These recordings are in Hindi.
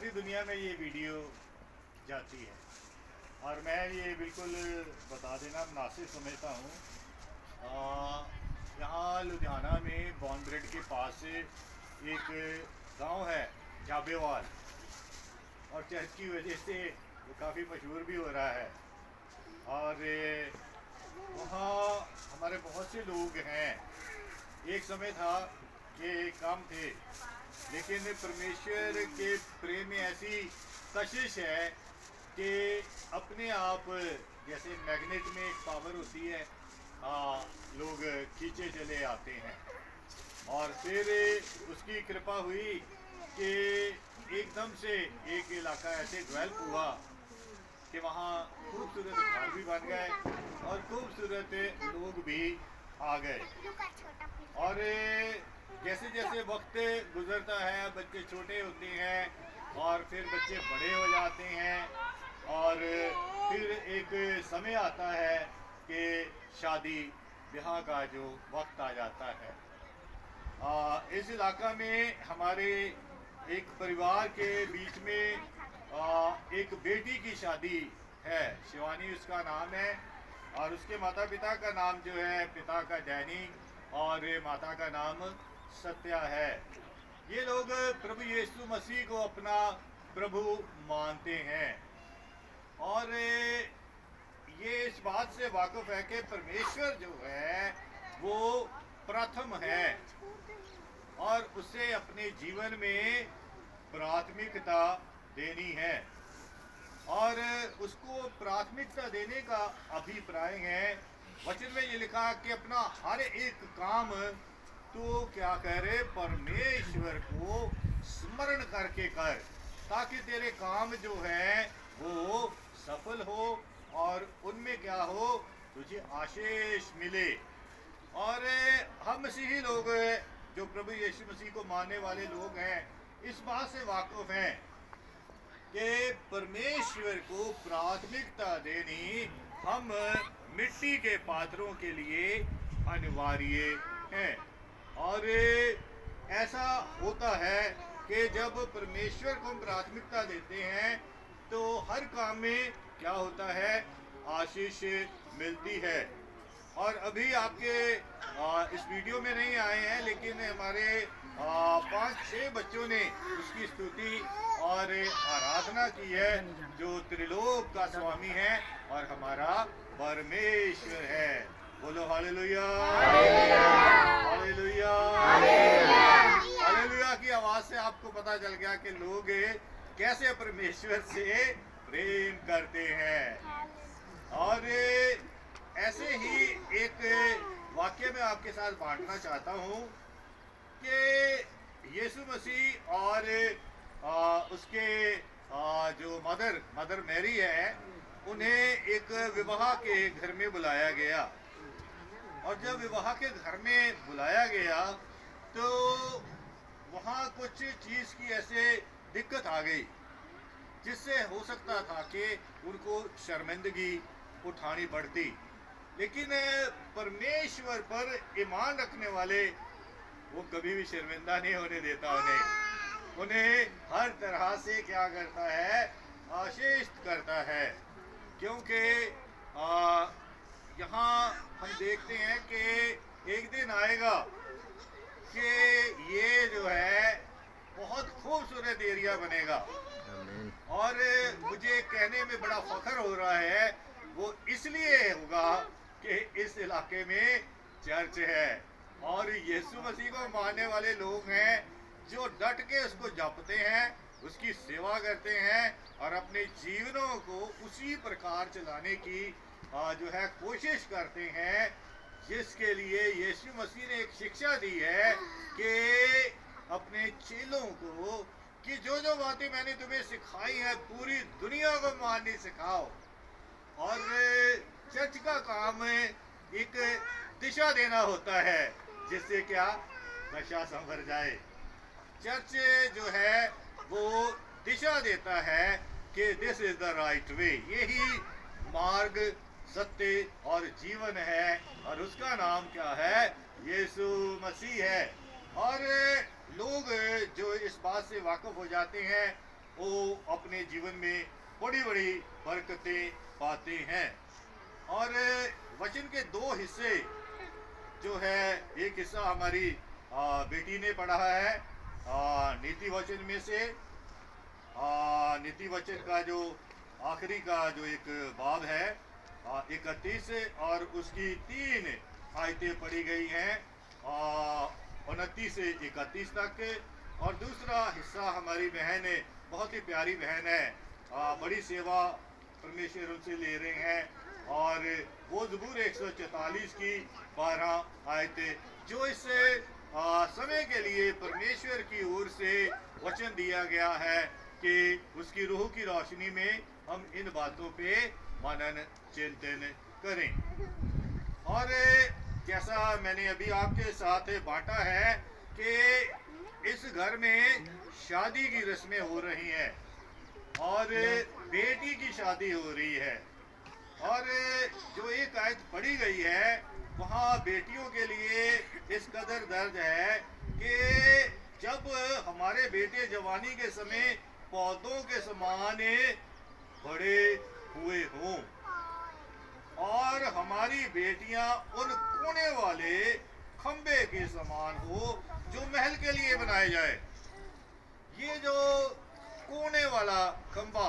सारी दुनिया में ये वीडियो जाती है और मैं ये बिल्कुल बता देना मुनासिब समझता हूँ। यहाँ लुधियाना में बॉन्ब्रेड के पास एक गांव है जाबेवाल, और चर्च की वजह से वो काफ़ी मशहूर भी हो रहा है। और वहाँ हमारे बहुत से लोग हैं। एक समय था कि कम थे, लेकिन परमेश्वर के प्रेम में ऐसी कशिश है कि अपने आप जैसे मैग्नेट में एक पावर होती है, लोग खींचे चले आते हैं। और फिर उसकी कृपा हुई कि एकदम से एक इलाका ऐसे डेवलप हुआ कि वहाँ खूबसूरत घर भी बन गए और खूबसूरत लोग भी आ गए। और जैसे जैसे वक्त गुजरता है, बच्चे छोटे होते हैं और फिर बच्चे बड़े हो जाते हैं, और फिर एक समय आता है कि शादी ब्याह का जो वक्त आ जाता है। इस इलाका में हमारे एक परिवार के बीच में एक बेटी की शादी है। शिवानी उसका नाम है, और उसके माता पिता का नाम जो है, पिता का डैनी और माता का नाम सत्या है। ये लोग प्रभु यीशु मसीह को अपना प्रभु मानते हैं, और ये इस बात से वाकिफ है कि परमेश्वर जो है वो प्रथम है और उसे अपने जीवन में प्राथमिकता देनी है। और उसको प्राथमिकता देने का अभिप्राय है, वचन में ये लिखा कि अपना हर एक काम तो क्या करे, परमेश्वर को स्मरण करके कर, ताकि तेरे काम जो है वो सफल हो और उनमें क्या हो, तुझे आशीष मिले। और हम मसीही लोग जो प्रभु यीशु मसीह को मानने वाले लोग हैं, इस बात से वाकिफ हैं कि परमेश्वर को प्राथमिकता देनी हम मिट्टी के पात्रों के लिए अनिवार्य है। और ऐसा होता है कि जब परमेश्वर को हम प्राथमिकता देते हैं तो हर काम में क्या होता है, आशीष मिलती है। और अभी आपके इस वीडियो में नहीं आए हैं, लेकिन हमारे 5-6 बच्चों ने उसकी स्तुति और आराधना की है, जो त्रिलोक का स्वामी है और हमारा परमेश्वर है। बोलो हालेलुया, हालेलुया, हालेलुया की आवाज से आपको पता चल गया कि लोग कैसे परमेश्वर से प्रेम करते हैं। और ऐसे ही एक वाक्य में आपके साथ बांटना चाहता हूँ कि यीशु मसीह और उसके जो मदर मैरी है, उन्हें एक विवाह के घर में बुलाया गया। और जब विवाह के घर में बुलाया गया तो वहाँ कुछ चीज़ की ऐसे दिक्कत आ गई, जिससे हो सकता था कि उनको शर्मिंदगी उठानी पड़ती। लेकिन परमेश्वर पर ईमान रखने वाले वो कभी भी शर्मिंदा नहीं होने देता उन्हें हर तरह से क्या करता है, आशीष करता है। क्योंकि यहाँ हम देखते हैं कि एक दिन आएगा कि ये जो है बहुत खूबसूरत एरिया बनेगा। और मुझे कहने में बड़ा फख्र हो रहा है, वो इसलिए होगा कि इस इलाके में चर्च है और यीशु मसीह को मानने वाले लोग हैं जो डट के उसको जपते हैं, उसकी सेवा करते हैं और अपने जीवनों को उसी प्रकार चलाने की जो है कोशिश करते हैं, जिसके लिए यीशु मसीह ने एक शिक्षा दी है कि अपने चेलों को कि जो जो बातें मैंने तुम्हें सिखाई है पूरी दुनिया को माननी सिखाओ। और चर्च का काम एक दिशा देना होता है, जिससे क्या दशा संभर जाए। चर्च जो है वो दिशा देता है कि this is the right way, यही मार्ग, सत्य और जीवन है, और उसका नाम क्या है, यीशु मसीह है। और लोग जो इस बात से वाकिफ हो जाते हैं वो अपने जीवन में बड़ी बड़ी बरकतें पाते हैं। और वचन के दो हिस्से जो है, एक हिस्सा हमारी बेटी ने पढ़ा है नीति वचन में से। नीति वचन का जो आखिरी का जो एक बाब है 31 और उसकी 3 आयतें पढ़ी गई हैं 29 से 31 तक। और दूसरा हिस्सा हमारी बहन है, बहुत ही प्यारी बहन है, बड़ी सेवा परमेश्वर उनसे ले रहे हैं। और वो ज़बूर 144 की 12 आयतें, जो इस समय के लिए परमेश्वर की ओर से वचन दिया गया है कि उसकी रूह की रोशनी में हम इन बातों पे मनन चिंतन करें। और जैसा मैंने अभी आपके साथ बांटा है कि इस घर में शादी की रस्में हो रही हैं और बेटी की शादी हो रही है। और जो एक आयत पढ़ी गई है वहाँ बेटियों के लिए इस कदर दर्द है कि जब हमारे बेटे जवानी के समय पौधों के समान बड़े हुए हों और हमारी बेटियां उन कोने वाले खंबे के समान हो जो महल के लिए बनाए जाए। ये जो कोने वाला खंबा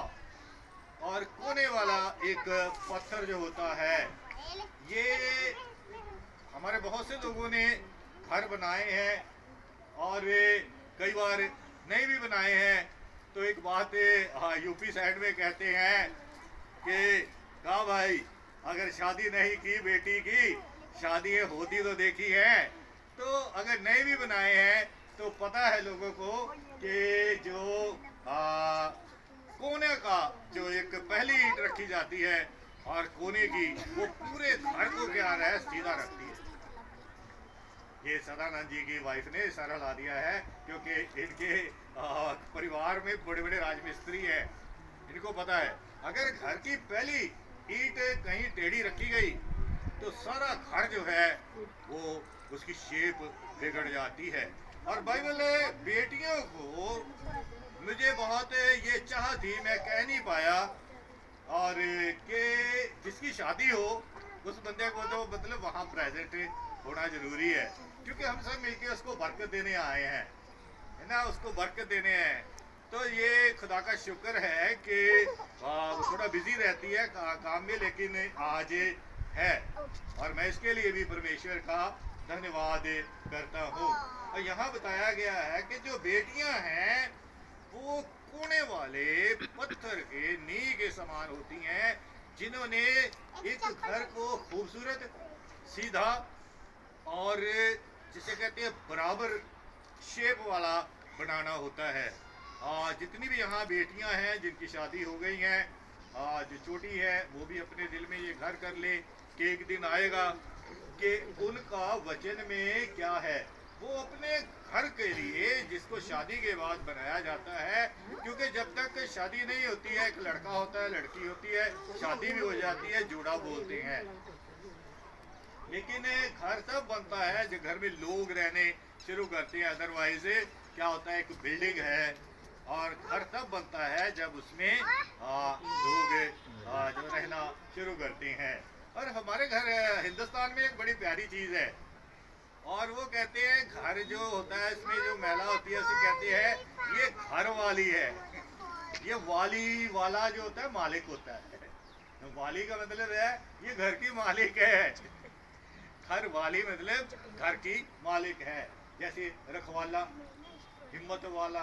और कोने वाला एक पत्थर जो होता है, ये हमारे बहुत से लोगों ने घर बनाए हैं और कई बार नहीं भी बनाए हैं। तो एक बात यूपी साइड में कहते हैं कि कहा भाई, अगर शादी नहीं की बेटी की, शादी होती तो देखी है। तो अगर नहीं भी बनाए हैं तो पता है लोगों को कि जो कोने का जो एक पहली ईंट रखी जाती है और कोने की, वो पूरे घर को क्या है सीधा रखती है। ये सदानंद जी की वाइफ ने सारा ला दिया है, क्योंकि इनके परिवार में बड़े बड़े राजमिस्त्री हैं। इनको पता है अगर घर की पहली ईंट कहीं टेढ़ी रखी गई तो सारा घर जो है वो उसकी शेप बिगड़ जाती है। और बाइबल बेटियों को मुझे बहुत ये चाह थी, मैं कह नहीं पाया, और कि जिसकी शादी हो उस बंदे को तो मतलब वहाँ प्रेजेंट होना जरूरी है, क्योंकि हम सब मिलके उसको बरकत देने आए हैं, है ना, उसको बरकत देने हैं। तो ये खुदा का शुक्र है कि थोड़ा बिजी रहती है काम में, लेकिन आज है, और मैं इसके लिए भी परमेश्वर का धन्यवाद करता हूँ। और यहाँ बताया गया है कि जो बेटियां हैं वो कोने वाले पत्थर के नींव के समान होती हैं, जिन्होंने एक घर को खूबसूरत, सीधा और जिसे कहते हैं बराबर शेप वाला बनाना होता है। जितनी भी यहाँ बेटियां हैं जिनकी शादी हो गई हैं, जो छोटी है वो भी अपने दिल में ये घर कर ले कि एक दिन आएगा कि उनका वचन में क्या है, वो अपने घर के लिए जिसको शादी के बाद बनाया जाता है। क्योंकि जब तक शादी नहीं होती है, एक लड़का होता है, लड़की होती है, शादी भी हो जाती है, जोड़ा बोलते हैं, लेकिन घर तब बनता है जब घर में लोग रहने शुरू करते हैं। अदरवाइज क्या होता है, एक बिल्डिंग है, और घर तब बनता है जब उसमें लोग जो रहना शुरू करते हैं। और हमारे घर हिंदुस्तान में एक बड़ी प्यारी चीज़ है, और वो कहते हैं घर जो होता है इसमें जो महिला होती है उसे कहते हैं ये घर वाली है। ये वाली वाला जो होता है मालिक होता है, तो वाली का मतलब है ये घर की मालिक है। घर वाली मतलब घर की मालिक है, जैसे रखवाला, हिम्मत वाला,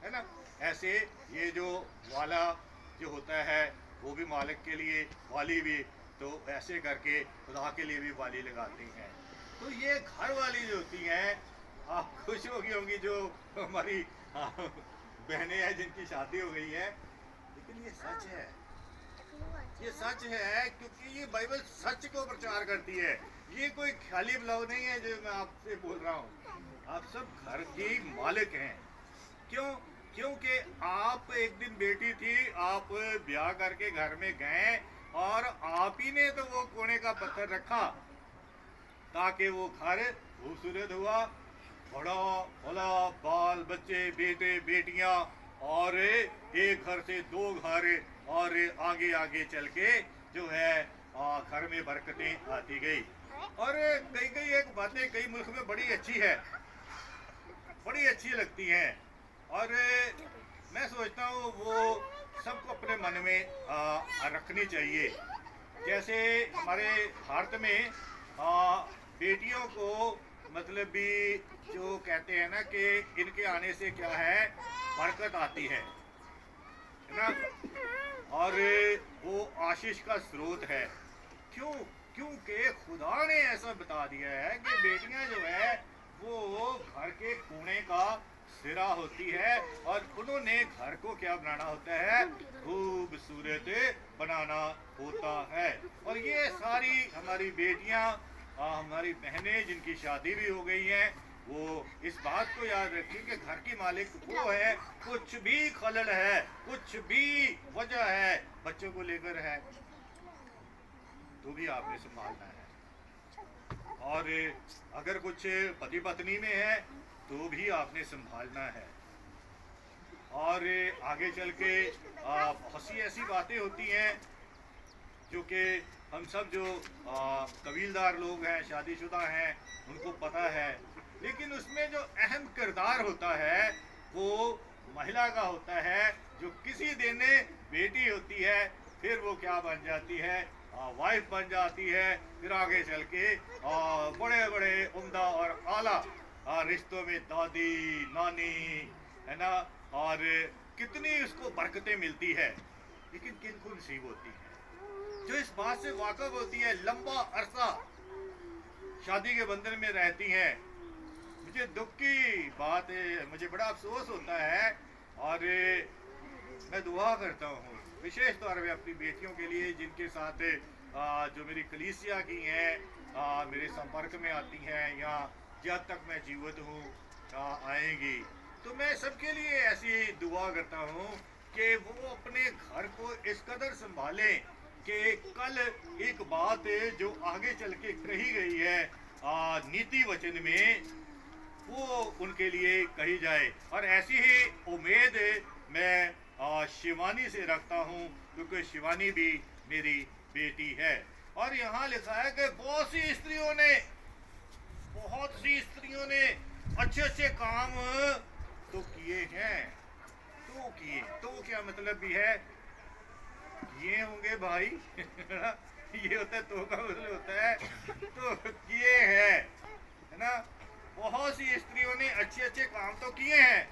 है ना, ऐसे ये जो वाला जो होता है वो भी मालिक के लिए वाली भी, तो ऐसे करके खुदा के लिए भी वाली लगाते हैं। तो ये घर वाली जो होती हैं, आप खुश होंगी जो हमारी बहनें हैं जिनकी शादी हो गई है, लेकिन ये सच है, ये सच है, क्योंकि ये बाइबल सच को प्रचार करती है। ये कोई खाली ब्लाउ नहीं है जो मैं आपसे बोल रहा हूँ, आप सब घर की मालिक हैं। क्यों? क्योंकि आप एक दिन बेटी थी, आप ब्याह करके घर में गए और आप ही ने तो वो कोने का पत्थर रखा ताकि वो घर खूबसूरत हुआ, बड़ा भला, बाल बच्चे, बेटे बेटियां और एक घर से दो घर और आगे आगे चल के जो है घर में बरकतें आती गई। और कई कई एक बातें कई मुल्क में बड़ी अच्छी है, बड़ी अच्छी लगती हैं, और मैं सोचता हूँ वो सबको अपने मन में रखनी चाहिए। जैसे हमारे भारत में बेटियों को मतलब भी जो कहते हैं ना कि इनके आने से क्या है, बरकत आती है ना, और वो आशीष का स्रोत है। क्यों? क्योंकि खुदा ने ऐसा बता दिया है कि बेटियां जो है वो घर के कोने का सिरा होती है, और उन्होंने घर को क्या बनाना होता है, खूबसूरत बनाना होता है। और ये सारी हमारी बेटियां, हमारी बहनें जिनकी शादी भी हो गई हैं, वो इस बात को याद रखें कि घर की मालिक वो है। कुछ भी खलल है, कुछ भी वजह है बच्चों को लेकर है, तो भी आपने संभालना है। और अगर कुछ पति पत्नी में है तो भी आपने संभालना है। और आगे चल के बहुत सी ऐसी बातें होती हैं जो कि हम सब जो कबीलदार लोग हैं, शादीशुदा हैं, उनको पता है। लेकिन उसमें जो अहम किरदार होता है वो महिला का होता है, जो किसी दिन बेटी होती है, फिर वो क्या बन जाती है, वाइफ बन जाती है। फिर आगे चल के बड़े बड़े उम्दा और आला रिश्तों में दादी नानी है ना, और कितनी उसको बरकतें मिलती है। लेकिन किनको नसीब होती है जो इस बात से वाकिफ होती है, लंबा अरसा शादी के बंधन में रहती हैं। मुझे दुख की बात है, मुझे बड़ा अफसोस होता है, और मैं दुआ करता हूँ विशेष तौर पे अपनी बेटियों के लिए, जिनके साथ जो मेरी कलीसिया की हैं, मेरे संपर्क में आती हैं, या जब तक मैं जीवित हूँ आएंगी। तो मैं सबके लिए ऐसी दुआ करता हूँ कि वो अपने घर को इस कदर संभालें कि कल एक बात जो आगे चल के कही गई है नीति वचन में, वो उनके लिए कही जाए। और ऐसी ही उम्मीद मैं शिवानी से रखता हूँ, क्योंकि शिवानी भी मेरी बेटी है। और यहाँ लिखा है कि बहुत सी स्त्रियों ने अच्छे अच्छे काम तो किए हैं। तो क्या मतलब भी है, किए होंगे भाई ये होता है, तो का मतलब होता है तो किए हैं, है ना। बहुत सी स्त्रियों ने अच्छे अच्छे काम तो किए हैं,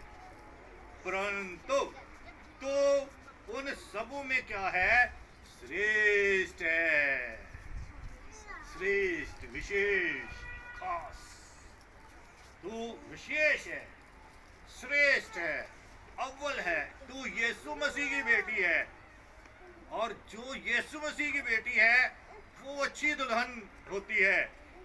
परंतु तो उन सबों में क्या है, श्रेष्ठ है, श्रेष्ठ, विशेष, खास। तू विशेष है, श्रेष्ठ है, अव्वल है, तू यीशु मसीह की बेटी है। और जो यीशु मसीह की बेटी है वो अच्छी दुल्हन होती है,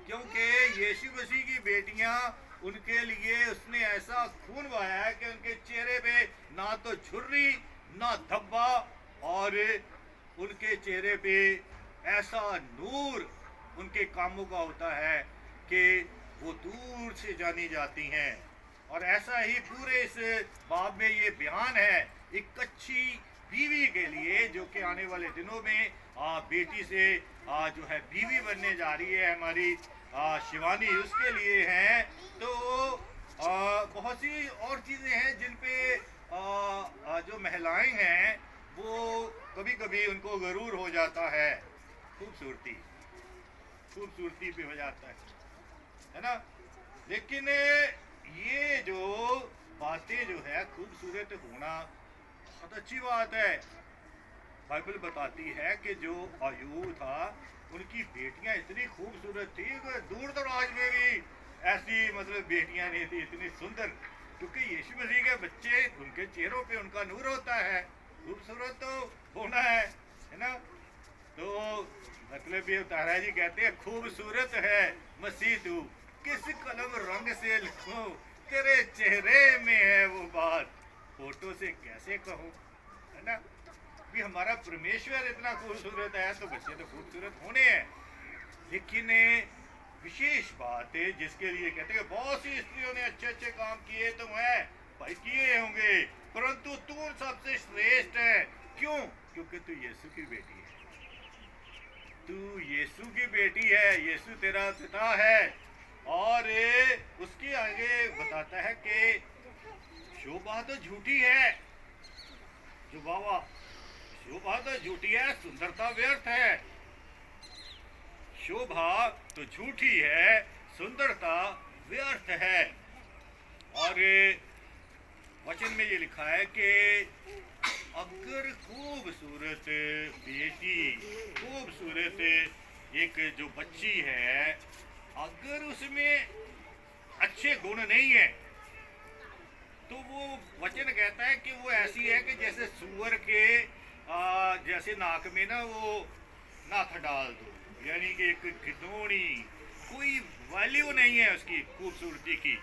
क्योंकि यीशु मसीह की बेटियां, उनके लिए उसने ऐसा खून बहाया है कि उनके चेहरे पे ना तो झुर्री ना धब्बा, और उनके चेहरे पे ऐसा नूर उनके कामों का होता है कि वो दूर से जानी जाती हैं। और ऐसा ही पूरे इस बाब में ये बयान है एक अच्छी बीवी के लिए, जो कि आने वाले दिनों में बेटी से जो है बीवी बनने जा रही है हमारी शिवानी, उसके लिए हैं। तो बहुत सी और चीज़ें हैं जिन पे जो महिलाएं हैं वो कभी कभी उनको गरूर हो जाता है, खूबसूरती पे हो जाता है ना। लेकिन ये जो बातें जो है, खूबसूरत होना बहुत अच्छी बात है। बाइबल बताती है कि जो अय्यूब था, उनकी बेटियां इतनी खूबसूरत थी कि दूर दराज में भी ऐसी मतलब बेटियां नहीं थी इतनी सुंदर, क्योंकि यीशु मसीह के बच्चे, उनके चेहरों पे उनका नूर होता है। खूबसूरत तो होना है ना। तो मतलब ये तारा जी कहते हैं, खूबसूरत है मसीह तू, किस कलम रंग से लिखूं, तेरे चेहरे में है वो बात, फोटो से कैसे कहूँ, है ना। भी हमारा परमेश्वर इतना खूबसूरत है तो बच्चे तो खूबसूरत होने हैं। लेकिन विशेष बात है जिसके लिए कहते हैं बहुत सी स्त्रियों ने अच्छे अच्छे काम किए तो है, भाई किए होंगे, परंतु तू उन सबसे श्रेष्ठ है। क्यों? क्योंकि तू यीशु की बेटी है, तू यीशु की बेटी है, यीशु तेरा पिता है। और उसके आगे बताता है कि शोभा तो झूठी है, जो बाबा शोभा तो झूठी है, सुंदरता व्यर्थ है। शोभा तो झूठी है, सुंदरता व्यर्थ है। और वचन में ये लिखा है कि अगर खूबसूरत बेटी, खूबसूरत एक जो बच्ची है, अगर उसमें अच्छे गुण नहीं है, तो वो वचन कहता है कि वो ऐसी है कि जैसे सूअर के जैसे नाक में ना वो नाथ डाल दो, यानी कि एक खिदौनी, कोई वैल्यू नहीं है उसकी खूबसूरती की।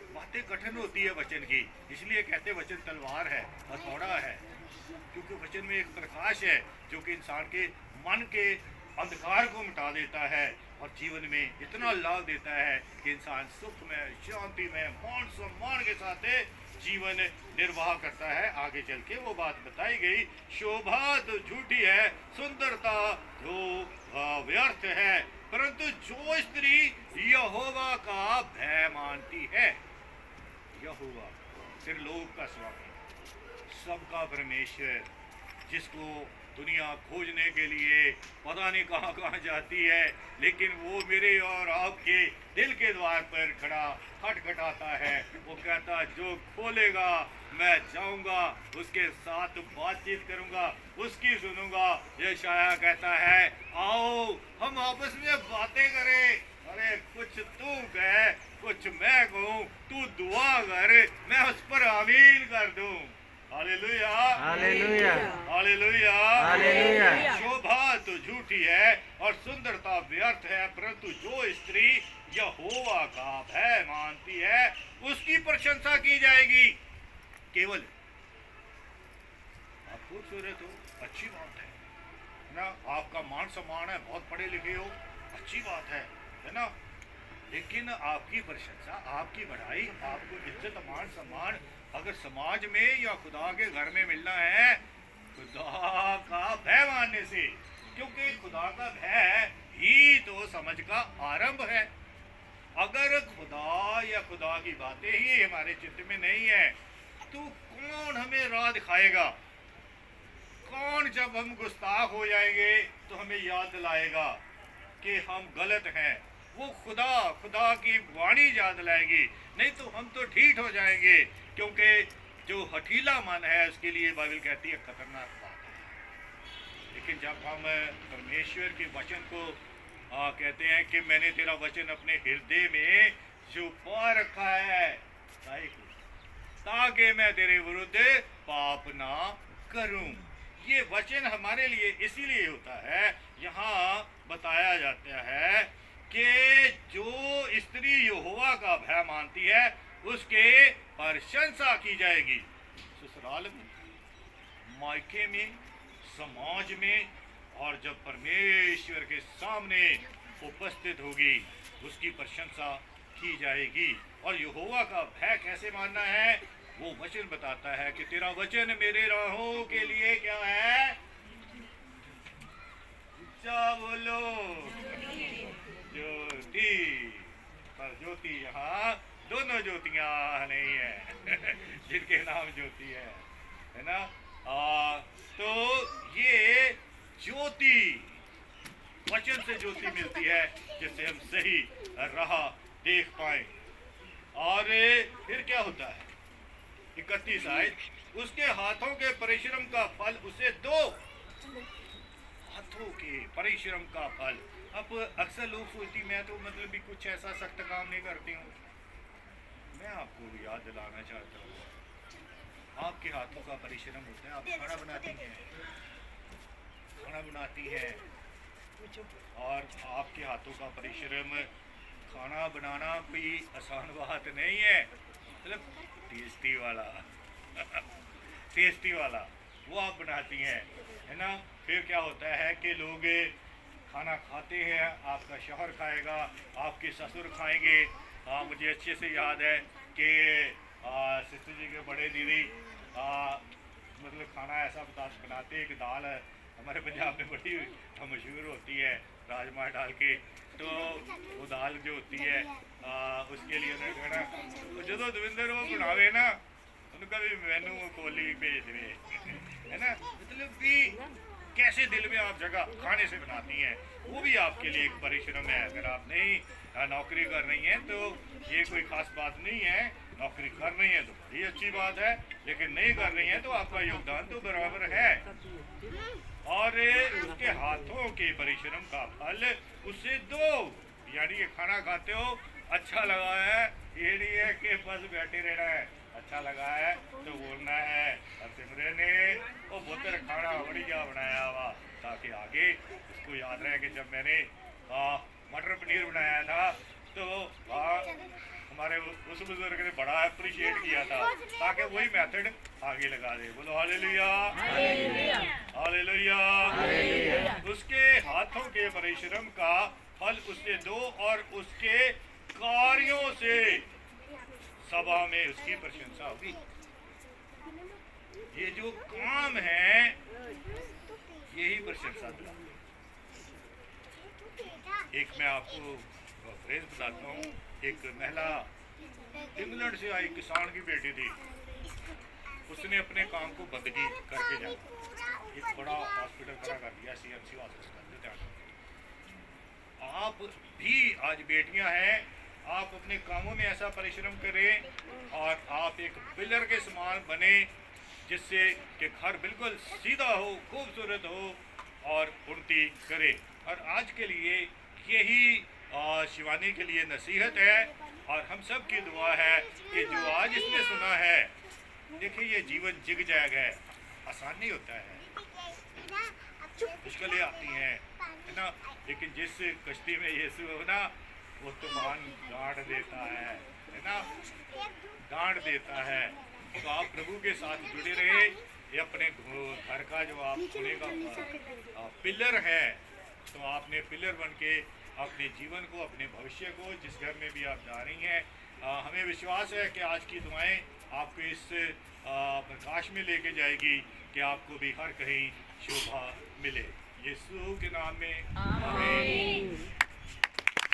बातें कठिन होती है वचन की, इसलिए कहते वचन तलवार है, हथौड़ा है, क्योंकि वचन में एक प्रकाश है जो कि इंसान के मन के अंधकार को मिटा देता है और जीवन में इतना लाभ देता है कि इंसान सुख में, शांति में, मान सम्मान के साथ जीवन निर्वाह करता है। आगे चल के वो बात बताई गई, शोभा तो झूठी है, सुंदरता तो व्यर्थ है, परंतु जो स्त्री यहोवा का भय मानती है, यहोवा फिर लोग का स्वामी, सबका परमेश्वर, जिसको दुनिया खोजने के लिए पता नहीं कहाँ कहाँ जाती है, लेकिन वो मेरे और आपके दिल के द्वार पर खड़ा खटखटाता है। वो कहता जो खोलेगा मैं जाऊंगा, उसके साथ बातचीत करूंगा, उसकी सुनूंगा। यशायाह कहता है आओ हम आपस में बातें करें, अरे कुछ तू कह कुछ मैं कहूँ, तू दुआ कर मैं उस पर आमीन कर दूं। हालेलुया, हालेलुया, हालेलुया, हालेलुया। शोभा तो झूठी है और सुंदरता व्यर्थ है, परंतु जो स्त्री यहोवा का भय मानती है उसकी प्रशंसा की जाएगी। केवल आप खूबसूरत हो, अच्छी बात है ना, आपका मान सम्मान है, बहुत पढ़े लिखे हो, अच्छी बात है ना, लेकिन आपकी प्रशंसा, आपकी बढ़ाई, आपको इज्जत मान सम्मान अगर समाज में या खुदा के घर में मिलना है, खुदा का भय मानने से, क्योंकि खुदा का भय ही तो समझ का आरंभ है। अगर खुदा या खुदा की बातें ही हमारे चित्त में नहीं है तो कौन हमें राह दिखाएगा? कौन जब हम गुस्ताख हो जाएंगे तो हमें याद दिलाएगा कि हम गलत हैं? वो खुदा की वाणी याद लाएगी, नहीं तो हम तो ढीठ हो जाएंगे, क्योंकि जो हठीला मन है उसके लिए बाइबल कहती है खतरनाक बात है। लेकिन जब हम परमेश्वर के वचन को कहते हैं कि मैंने तेरा वचन अपने हृदय में छुपा रखा है ताकि मैं तेरे विरुद्ध पाप ना करूं, ये वचन हमारे लिए इसीलिए होता है। यहाँ बताया जाता है कि जो स्त्री यहोवा का भय मानती है उसके प्रशंसा की जाएगी। ससुराल में, मायके में, समाज में, और जब परमेश्वर के सामने उपस्थित होगी उसकी प्रशंसा की जाएगी। और यहोवा का भय कैसे मानना है? वो वचन बताता है कि तेरा वचन मेरे राहों के लिए क्या है? क्या बोलो? ज्योति। पर ज्योति यहाँ दोनों ज्योतियाँ नहीं है जिनके नाम ज्योति है ना। तो ये ज्योति, वचन से ज्योति मिलती है जिससे हम सही राह देख पाए। और फिर क्या होता है? 31 आयत, उसके हाथों के परिश्रम का फल उसे दो। हाथों के परिश्रम का फल। अब अक्सर लोग सोचती मैं तो मतलब भी कुछ ऐसा सख्त काम नहीं करती हूँ। मैं आपको याद दिलाना चाहता हूँ, आपके हाथों का परिश्रम होता है। आप खाना बनाती हैं, और आपके हाथों का परिश्रम, खाना बनाना कोई आसान बात नहीं है, मतलब टेस्टी वाला टेस्टी वाला वो आप बनाती हैं, है ना। फिर क्या होता है कि लोग खाना खाते हैं, आपका शौहर खाएगा, आपके ससुर खाएंगे। हाँ, मुझे अच्छे से याद है कि सिस्टर जी के बड़े दीदी मतलब खाना ऐसा बनाते हैं कि दाल है हमारे पंजाब में बड़ी मशहूर होती है राजमा डाल के, तो वो दाल जो होती है उसके लिए उन्हें कहना तो जो दविंदर वो बनावे ना उनका भी मैनू कोली भेज रहे है ना, मतलब कि कैसे दिल में आप जगह खाने से बनाती हैं, वो भी आपके लिए एक परिश्रम है। अगर आप नहीं नौकरी कर रही हैं तो ये कोई खास बात नहीं है, नौकरी कर रही हैं तो बड़ी अच्छी बात है, लेकिन नहीं कर रही हैं तो आपका योगदान तो बराबर है। और उसके हाथों के परिश्रम का फल उससे दो, यानी ये खाना खाते हो अच्छा लगा है, ये नहीं है कि बस बैठे रहना है, अच्छा लगा है तो बोलना है और सिमरे ने वो बहुत खाना बढ़िया बनाया हुआ, ताकि आगे उसको याद रहे कि जब मैंने मटर पनीर बनाया था तो हमारे उस बुजुर्ग ने बड़ा अप्रिशिएट किया था, ताकि वही मेथड आगे लगा दे। बोलो हालेलुया हालेलुया। उसके हाथों के परिश्रम का फल उससे दो और उसके कार्यों से सभा में उसकी प्रशंसा होगी। ये जो काम है यही प्रशंसा दिलाते। एक मैं आपको फ्रेज बताता हूँ, एक महिला इंग्लैंड से आई किसान की बेटी थी, उसने अपने काम को बंदगी करके जाना, एक बड़ा हॉस्पिटल खड़ा कर दिया, CMC हॉस्पिटल। आप भी आज बेटियां हैं, आप अपने कामों में ऐसा परिश्रम करें और आप एक पिलर के समान बने, जिससे कि घर बिल्कुल सीधा हो, खूबसूरत हो और उन्नति करे। और आज के लिए यही शिवानी के लिए नसीहत है और हम सब की दुआ है कि जो आज इसने सुना है, देखिए ये जीवन जिग जैग है, आसान नहीं होता है, मुश्किलें आती हैं है ना, लेकिन जिस कश्ती में यीशु हो ना वो तूफान गाड़ देता है ना, गाड़ देता है। तो आप प्रभु के साथ जुड़े रहे, ये अपने घर का जो आप सुनेगा पिलर है, तो आपने पिलर बन के अपने जीवन को, अपने भविष्य को, जिस घर में भी आप जा रही हैं, हमें विश्वास है कि आज की दुआएं आपको इस प्रकाश में लेके जाएगी कि आपको भी हर कहीं शोभा मिले। यीशु के नाम में आमीन।